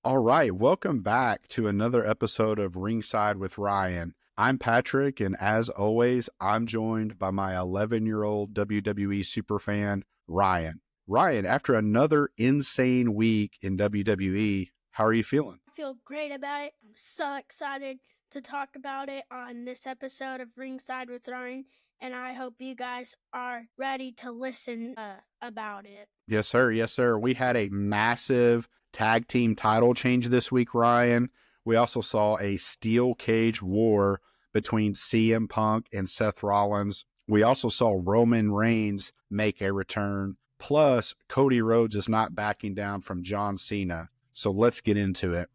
All right, welcome back to another episode of Ringside with Ryan. I'm Patrick, and as always, I'm joined by my 11-year-old WWE superfan, Ryan. Ryan, after another insane week in WWE, how are you feeling? I feel great about it. I'm so excited to talk about it on this episode of Ringside with Ryan, and I hope you guys are ready to listen about it. Yes, sir. Yes, sir. We had a massive tag team title change this week, Ryan. We also saw a steel cage war between CM Punk and Seth Rollins. We also saw Roman Reigns make a return. Plus, Cody Rhodes is not backing down from John Cena. So let's get into it.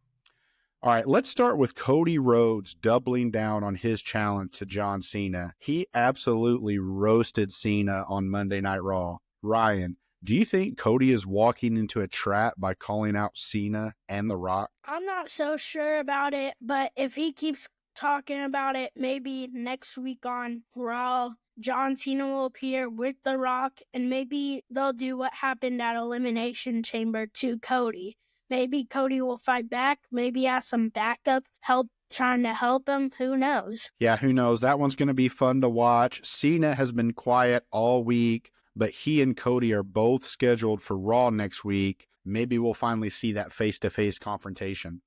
All right, let's start with Cody Rhodes doubling down on his challenge to John Cena. He absolutely roasted Cena on Monday Night Raw. Ryan, do you think Cody is walking into a trap by calling out Cena and The Rock? I'm not so sure about it, but if he keeps talking about it, maybe next week on Raw, John Cena will appear with The Rock, and maybe they'll do what happened at Elimination Chamber to Cody. Maybe Cody will fight back, maybe have some backup help trying to help him. Who knows? Yeah, who knows? That one's going to be fun to watch. Cena has been quiet all week, but he and Cody are both scheduled for Raw next week. Maybe we'll finally see that face-to-face confrontation.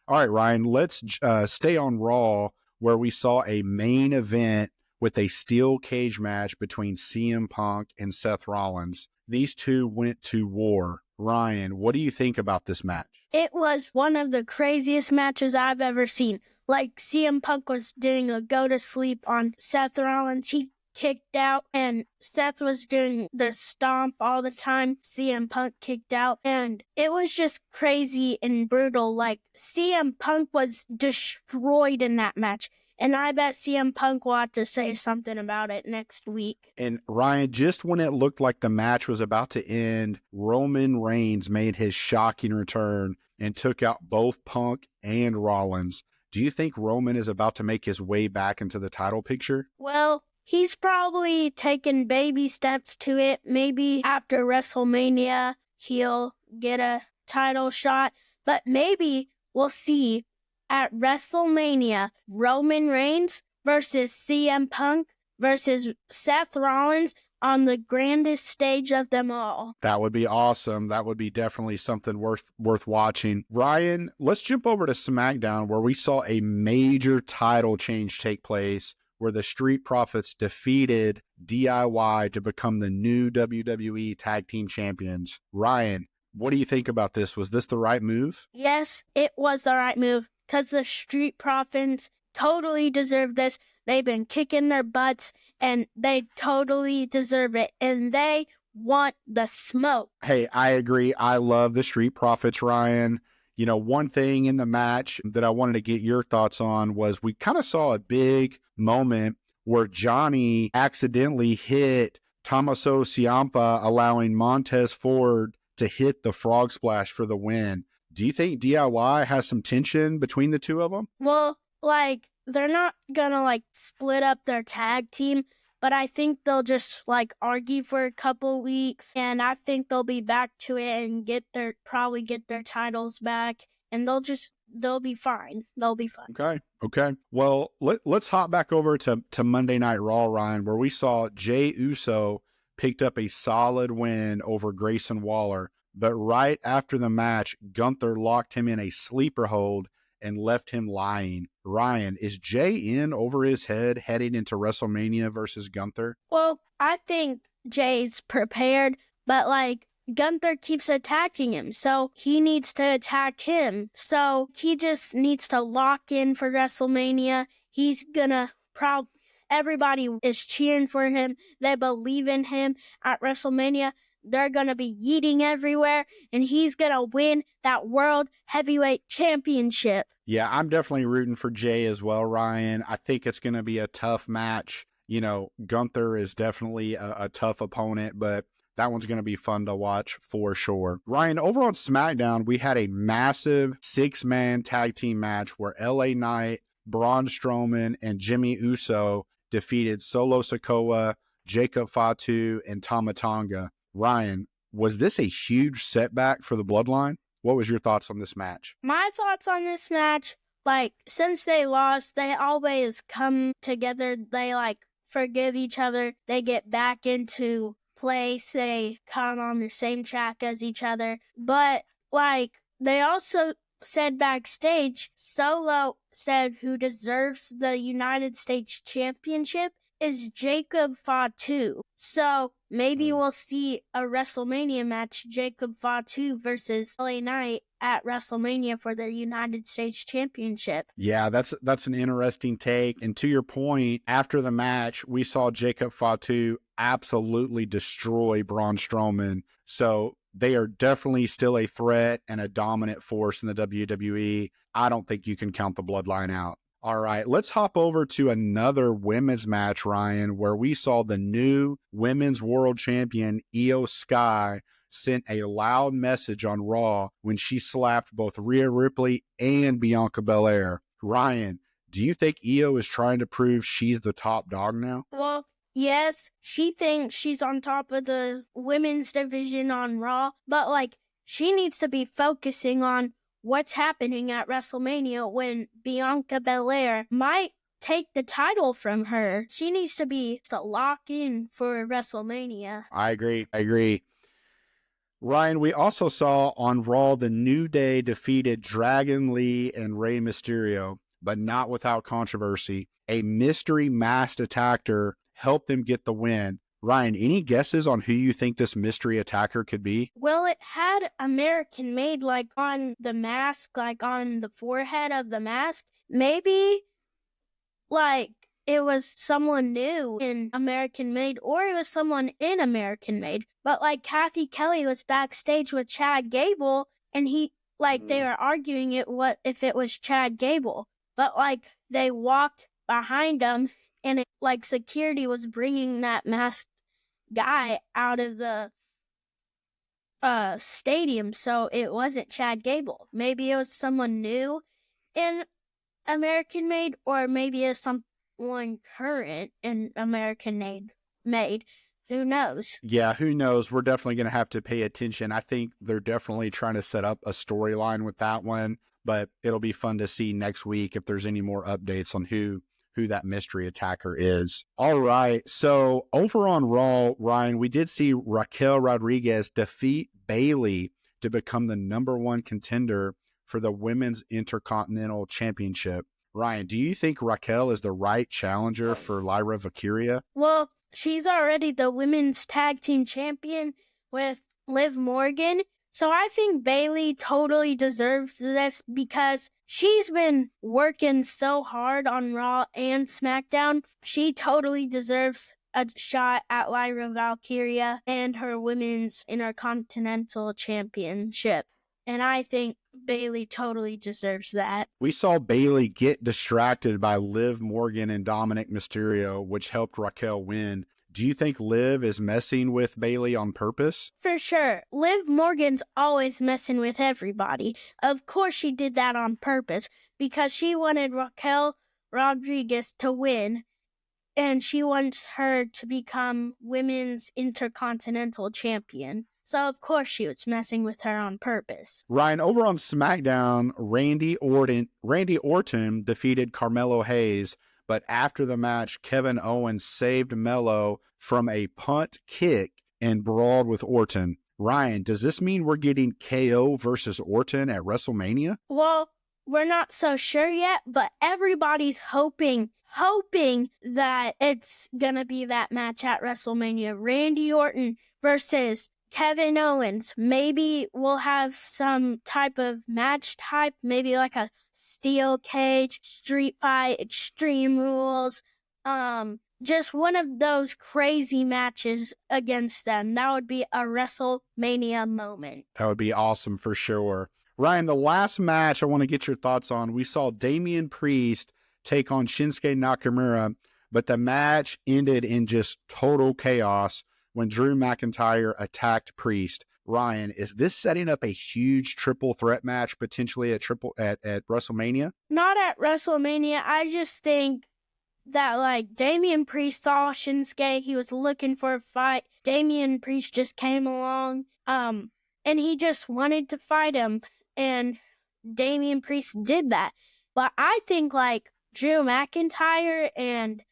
All right, Ryan, let's stay on Raw, where we saw a main event with a steel cage match between CM Punk and Seth Rollins. These two went to war. Ryan, what do you think about this match? It was one of the craziest matches I've ever seen. Like, CM Punk was doing a go-to-sleep on Seth Rollins. He kicked out, and Seth was doing the stomp all the time. CM Punk kicked out, and it was just crazy and brutal. Like, CM Punk was destroyed in that match. And I bet CM Punk will have to say something about it next week. And Ryan, just when it looked like the match was about to end, Roman Reigns made his shocking return and took out both Punk and Rollins. Do you think Roman is about to make his way back into the title picture? Well, he's probably taken baby steps to it. Maybe after WrestleMania, he'll get a title shot. But maybe we'll see at WrestleMania, Roman Reigns versus CM Punk versus Seth Rollins on the grandest stage of them all. That would be awesome. That would be definitely something worth watching. Ryan, let's jump over to SmackDown, where we saw a major title change take place, where the Street Profits defeated DIY to become the new WWE Tag Team Champions. Ryan, what do you think about this? Was this the right move? Yes, it was the right move, because the Street Profits totally deserve this. They've been kicking their butts, and they totally deserve it, and they want the smoke. Hey, I agree. I love the Street Profits, Ryan. You know, one thing in the match that I wanted to get your thoughts on was we kind of saw a big moment where Johnny accidentally hit Tommaso Ciampa, allowing Montez Ford to hit the frog splash for the win. Do you think DIY has some tension between the two of them? Well, like, they're not gonna, like, split up their tag team, but I think they'll just, like, argue for a couple weeks, and I think they'll be back to it and probably get their titles back, and they'll be fine. They'll be fine. Okay. Well, let's hop back over to Monday Night Raw, Ryan, where we saw Jey Uso picked up a solid win over Grayson Waller. But right after the match, Gunther locked him in a sleeper hold and left him lying. Ryan, is Jey in over his head heading into WrestleMania versus Gunther? Well, I think Jey's prepared, but, like, Gunther keeps attacking him, so he needs to attack him. So he just needs to lock in for WrestleMania. He's gonna everybody is cheering for him. They believe in him at WrestleMania. They're going to be yeeting everywhere, and he's going to win that World Heavyweight Championship. Yeah, I'm definitely rooting for Jey as well, Ryan. I think it's going to be a tough match. You know, Gunther is definitely a tough opponent, but that one's going to be fun to watch for sure. Ryan, over on SmackDown, we had a massive 6-man tag team match where LA Knight, Braun Strowman, and Jimmy Uso defeated Solo Sikoa, Jacob Fatu, and Tama Tonga. Ryan, was this a huge setback for the Bloodline? What was your thoughts on this match? My thoughts on this match, like, since they lost, they always come together. They, like, forgive each other. They get back into place. They come on the same track as each other. But, like, they also said backstage, Solo said who deserves the United States Championship is Jacob Fatu. So maybe we'll see a WrestleMania match, Jacob Fatu versus LA Knight at WrestleMania for the United States Championship. Yeah, that's an interesting take. And to your point, after the match, we saw Jacob Fatu absolutely destroy Braun Strowman. So they are definitely still a threat and a dominant force in the WWE. I don't think you can count the Bloodline out. All right, let's hop over to another women's match, Ryan, where we saw the new women's world champion, IYO SKY, sent a loud message on Raw when she slapped both Rhea Ripley and Bianca Belair. Ryan, do you think IYO is trying to prove she's the top dog now? Well, yes, she thinks she's on top of the women's division on Raw, but, like, she needs to be focusing on what's happening at WrestleMania when Bianca Belair might take the title from her. She needs to lock in for WrestleMania. I agree. Ryan, we also saw on Raw the New Day defeated Dragon Lee and Rey Mysterio, but not without controversy. A mystery masked attacker helped them get the win. Ryan, any guesses on who you think this mystery attacker could be? Well, it had American made, like, on the mask, like, on the forehead of the mask. Maybe, like, it was someone new in American Made, or it was someone in American Made. But, like, Kathy Kelly was backstage with Chad Gable, and they were arguing if it was Chad Gable. But, like, they walked behind him, and security was bringing that masked guy out of the stadium, so it wasn't Chad Gable. Maybe it was someone new in American Made, or maybe it's someone current in American Made. Who knows? Yeah, who knows? We're definitely going to have to pay attention. I think they're definitely trying to set up a storyline with that one, but it'll be fun to see next week if there's any more updates on who that mystery attacker is. All right, so over on Raw, Ryan, we did see Raquel Rodriguez defeat Bayley to become the #1 contender for the Women's Intercontinental Championship. Ryan, do you think Raquel is the right challenger for Lyra Valkyria? Well, she's already the Women's Tag Team Champion with Liv Morgan. So I think Bayley totally deserves this because she's been working so hard on Raw and SmackDown. She totally deserves a shot at Lyra Valkyria and her Women's Intercontinental Championship. And I think Bayley totally deserves that. We saw Bayley get distracted by Liv Morgan and Dominic Mysterio, which helped Raquel win. Do you think Liv is messing with Bayley on purpose? For sure. Liv Morgan's always messing with everybody. Of course she did that on purpose because she wanted Raquel Rodriguez to win, and she wants her to become Women's Intercontinental Champion. So of course she was messing with her on purpose. Ryan, over on SmackDown, Randy Orton defeated Carmelo Hayes, but after the match, Kevin Owens saved Melo from a punt kick and brawled with Orton. Ryan, does this mean we're getting KO versus Orton at WrestleMania? Well, we're not so sure yet, but everybody's hoping that it's gonna be that match at WrestleMania. Randy Orton versus Kevin Owens. Maybe we'll have some type of match type, maybe like a steel cage, street fight, Extreme Rules, just one of those crazy matches against them. That would be a WrestleMania moment. That would be awesome for sure. Ryan, the last match I want to get your thoughts on, we saw Damian Priest take on Shinsuke Nakamura, but the match ended in just total chaos when Drew McIntyre attacked Priest. Ryan, is this setting up a huge triple threat match potentially at WrestleMania? Not at WrestleMania. I just think that Damian Priest saw Shinsuke. He was looking for a fight. Damian Priest just came along, and he just wanted to fight him. and Damian Priest did that. But I think like Drew McIntyre and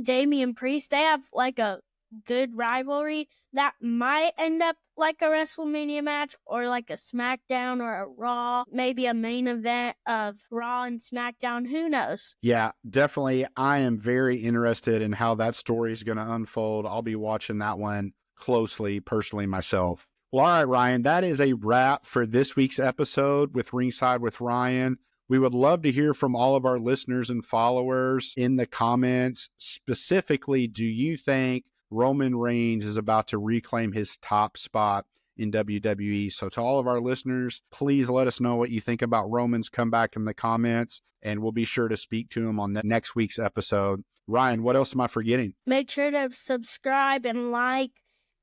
Damian Priest, they have like a good rivalry that might end up like a WrestleMania match or like a SmackDown or a Raw, maybe a main event of Raw and SmackDown. Who knows? Yeah, definitely. I am very interested in how that story is going to unfold. I'll be watching that one closely, personally, myself. Well, all right, Ryan, that is a wrap for this week's episode with Ringside with Ryan. We would love to hear from all of our listeners and followers in the comments. Specifically, do you think Roman Reigns is about to reclaim his top spot in WWE? So to all of our listeners, please let us know what you think about Roman's comeback in the comments, and we'll be sure to speak to him on next week's episode. Ryan, what else am I forgetting? Make sure to subscribe and like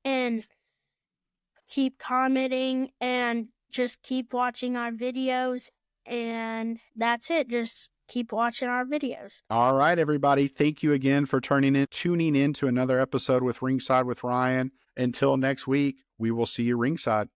and keep commenting and just keep watching our videos. And that's it. Just keep watching our videos. All right, everybody. Thank you again for tuning in to another episode with Ringside with Ryan. Until next week, we will see you ringside.